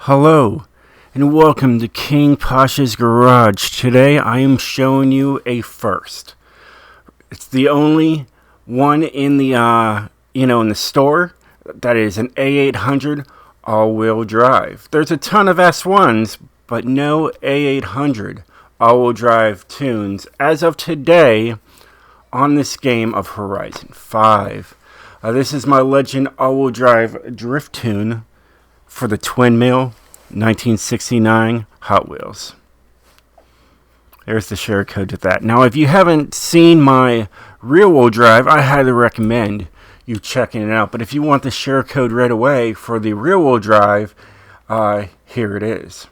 Hello, and welcome to King POSH's Garage. Today I am showing you a first. It's the only one in the in the store that is an A800 all-wheel drive. There's a ton of S1s, but no A800 all-wheel drive tunes as of today on this game of Horizon 5. This is my Legend all-wheel drive drift tune for the twin mill 1969 Hot Wheels. There's the share code to that. Now, if you haven't seen my rear wheel drive, I highly recommend you checking it out. But if you want the share code right away for the rear wheel drive, here it is.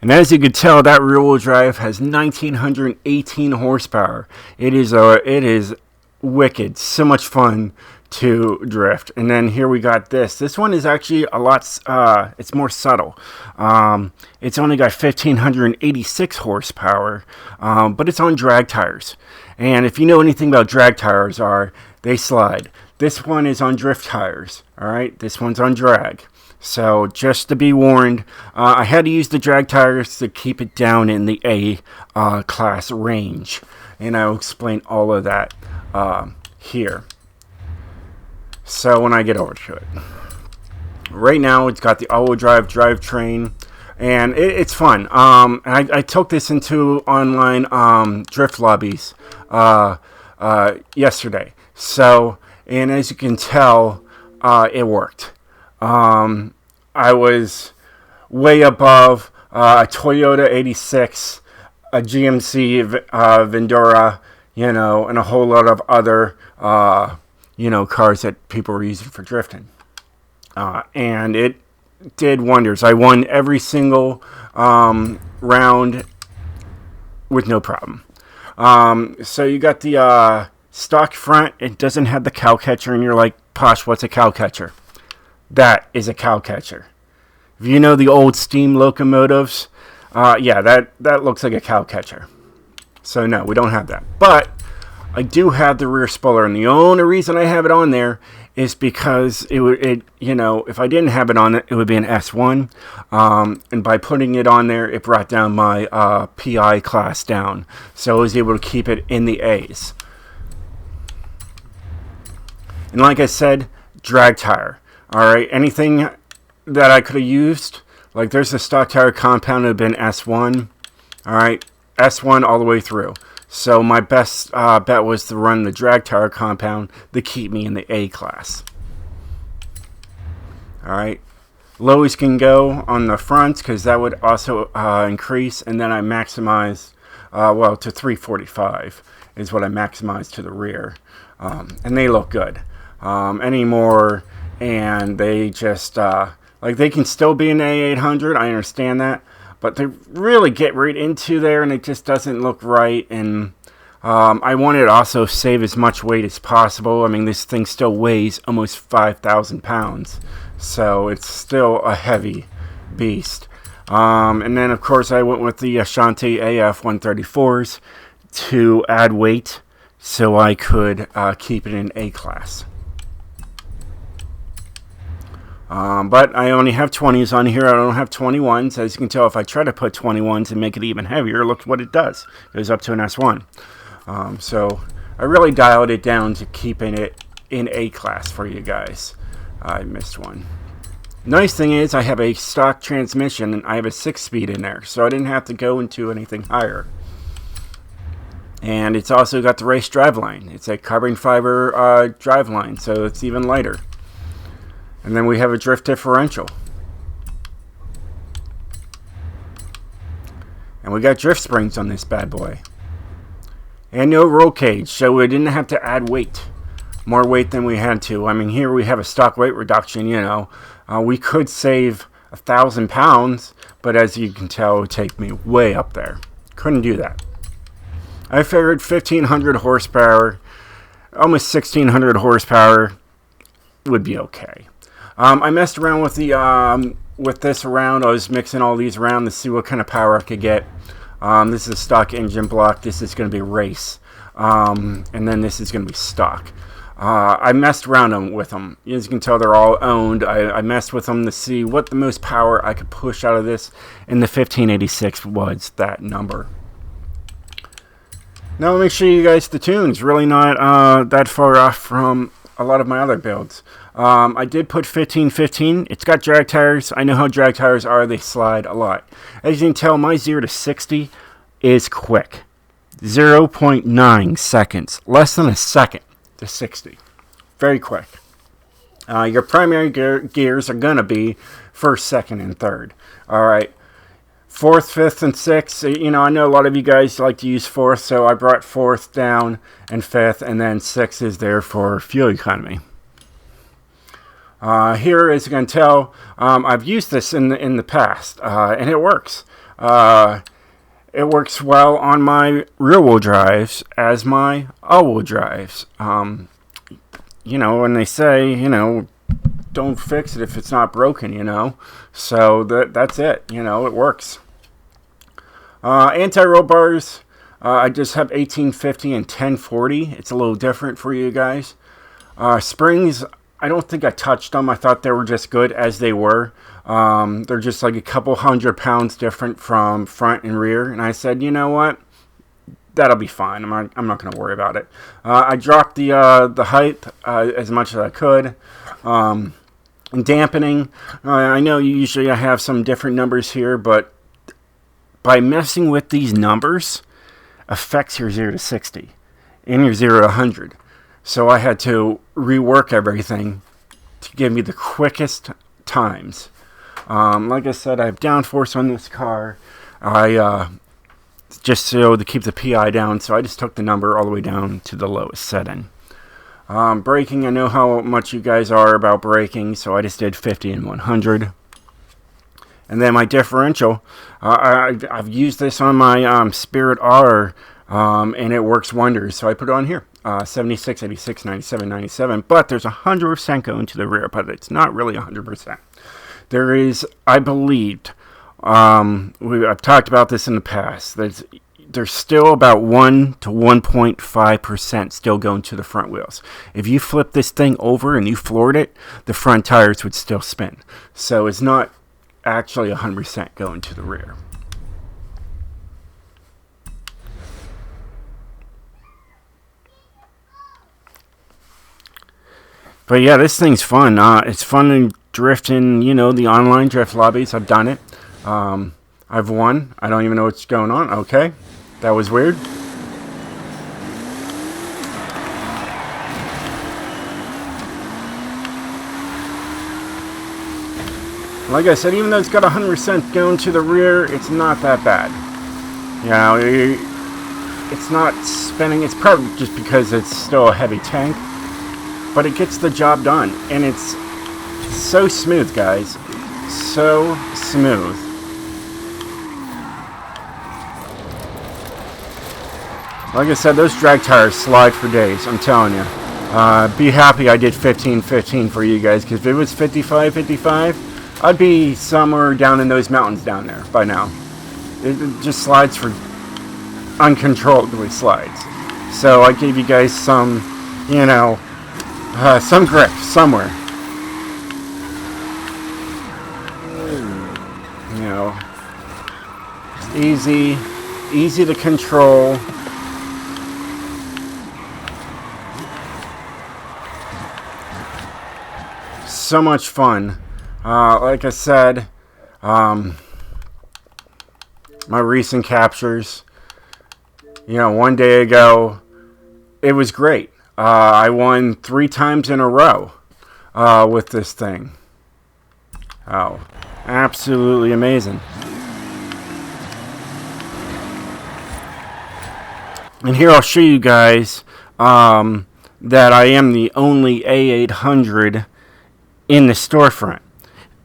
And as you can tell, that rear wheel drive has 1918 horsepower. It is wicked, so much fun to drift. And then here we got this one is actually a lot it's more subtle. It's only got 1586 horsepower, but it's on drag tires, and if you know anything about drag tires, they slide. This one is on drift tires. All right, this one's on drag, so just to be warned, I had to use the drag tires to keep it down in the A class range, and I'll explain all of that here. So when I get over to it, right now it's got the all-wheel drive drivetrain, and it's fun. I took this into online drift lobbies yesterday. So, and as you can tell, it worked. I was way above a Toyota 86, a GMC Vendura, and a whole lot of other cars that people were using for drifting. And it did wonders. I won every single round with no problem. So you got the stock front. It doesn't have the cow catcher, and you're like, Posh, what's a cow catcher? That is a cow catcher. If you know the old steam locomotives, yeah, that looks like a cow catcher. So no, we don't have that. But I do have the rear spoiler, and the only reason I have it on there is because if I didn't have it on it, it would be an S1, and by putting it on there, it brought down my PI class down, so I was able to keep it in the A's. And like I said, drag tire. All right, anything that I could have used, like there's a stock tire compound that would have been S1. All right, S1 all the way through. So my best bet was to run the drag tire compound to keep me in the A class. Alright. Lowest can go on the fronts because that would also increase. And then I maximized, to 345 is what I maximized to the rear. And they look good anymore. And they just, they can still be an A800. I understand that. But they really get right into there, and it just doesn't look right. And I wanted to also save as much weight as possible. I mean, this thing still weighs almost 5,000 pounds. So it's still a heavy beast. And then, of course, I went with the Ashanti AF 134s to add weight so I could keep it in A class. But I only have 20s on here. I don't have 21s. As you can tell, if I try to put 21s and make it even heavier, look what it does. It goes up to an S1. So I really dialed it down to keeping it in A class for you guys. I missed one. Nice thing is I have a stock transmission, and I have a 6-speed in there, so I didn't have to go into anything higher. And it's also got the race driveline. It's a carbon fiber driveline, so it's even lighter. And then we have a drift differential. And we got drift springs on this bad boy. And no roll cage, so we didn't have to add weight. More weight than we had to. I mean, here we have a stock weight reduction, we could save 1,000 pounds, but as you can tell, it would take me way up there. Couldn't do that. I figured 1,500 horsepower, almost 1,600 horsepower would be okay. I messed around with this around. I was mixing all these around to see what kind of power I could get. This is a stock engine block. This is going to be race. And then this is going to be stock. I messed around with them. As you can tell, they're all owned. I messed with them to see what the most power I could push out of this, and the 1586 was that number. Now let me show you guys the tunes. Really not that far off from a lot of my other builds. I did put 1515. It's got drag tires. I know how drag tires are. They slide a lot. As you can tell, my 0 to 60 is quick. 0.9 seconds. Less than a second to 60. Very quick. Your primary gears are going to be first, second, and third. All right. Fourth, fifth, and sixth. You know, I know a lot of you guys like to use fourth, so I brought fourth down and fifth, and then sixth is there for fuel economy. Here, as you can tell, I've used this in the past, and it works. It works well on my rear-wheel drives as my all-wheel drives. You know, when they say, you know, don't fix it if it's not broken, you know. So that's it. You know, it works. Anti-roll bars, I just have 1850 and 1040. It's a little different for you guys. Springs, I don't think I touched them. I thought they were just good as they were. They're just like a couple 100 pounds different from front and rear. And I said, you know what? That'll be fine. I'm not going to worry about it. I dropped the height as much as I could. And dampening, I know usually I have some different numbers here, but by messing with these numbers affects your 0 to 60 and your 0 to 100. So I had to rework everything to give me the quickest times. Like I said, I have downforce on this car. I just so to keep the PI down, so I just took the number all the way down to the lowest setting. Braking, I know how much you guys are about braking, so I just did 50 and 100. And then my differential, I've used this on my Spirit R, and it works wonders. So I put it on here, 76, 86, 97, 97. But there's 100% going to the rear, but it's not really 100%. There is, I believed, I've talked about this in the past, there's still about 1 to 1.5% still going to the front wheels. If you flip this thing over and you floored it, the front tires would still spin. So it's not actually 100% going to the rear. But yeah, this thing's fun. It's fun to drift in, you know, the online drift lobbies. I've done it. I've won. I don't even know what's going on. Okay. That was weird. Like I said, even though it's got 100% going to the rear, it's not that bad. You know, it's not spinning. It's probably just because it's still a heavy tank. But it gets the job done. And it's so smooth, guys. So smooth. Like I said, those drag tires slide for days, I'm telling you. Be happy I did 15-15 for you guys, because if it was 55-55, I'd be somewhere down in those mountains down there by now. It just slides for uncontrollably slides. So I gave you guys some, you know, some grip somewhere. You know, it's easy to control. So much fun. Like I said, my recent captures, you know, one day ago, it was great. I won 3 times in a row with this thing. Oh, absolutely amazing. And here I'll show you guys that I am the only A800 in the storefront.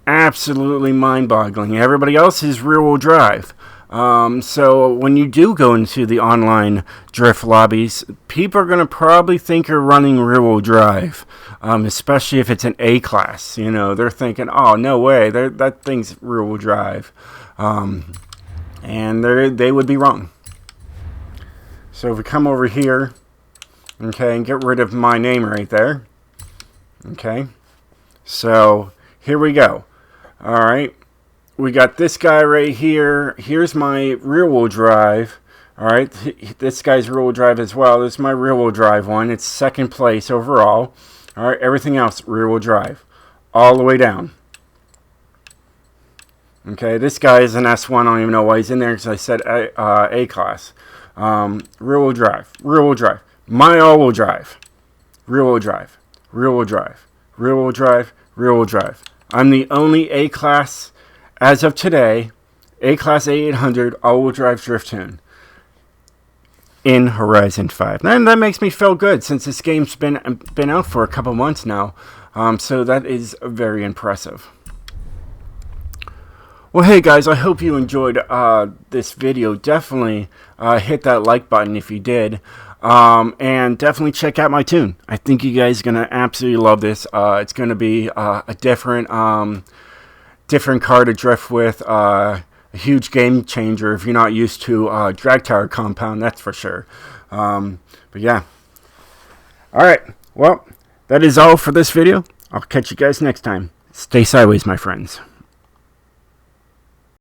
Absolutely mind-boggling. Everybody else is rear-wheel drive. So when you do go into the online drift lobbies, people are going to probably think you're running rear-wheel drive, especially if it's an A-class. You know, they're thinking, oh, no way, that thing's rear-wheel drive. And they would be wrong. So if we come over here, Okay, and get rid of my name right there. Okay, so here we go. All right, we got this guy right here. Here's my rear-wheel drive. All right, this guy's rear-wheel drive as well. This is my rear-wheel drive one. It's second place overall. All right, everything else rear-wheel drive, all the way down. Okay, this guy is an S1. I don't even know why he's in there because I said A class. Rear-wheel drive, rear-wheel drive. My all-wheel drive, rear-wheel drive, rear-wheel drive, rear-wheel drive, rear-wheel drive. I'm the only A class as of today, A class A800 all-wheel drive drift tune in Horizon 5. And that makes me feel good since this game's been out for a couple months now. So that is very impressive. Well, hey guys, I hope you enjoyed this video. Definitely hit that like button if you did. And definitely check out my tune. I think you guys are going to absolutely love this. It's going to be a different car to drift with. A huge game changer if you're not used to drag tower compound, that's for sure. But yeah. Alright, well, that is all for this video. I'll catch you guys next time. Stay sideways, my friends.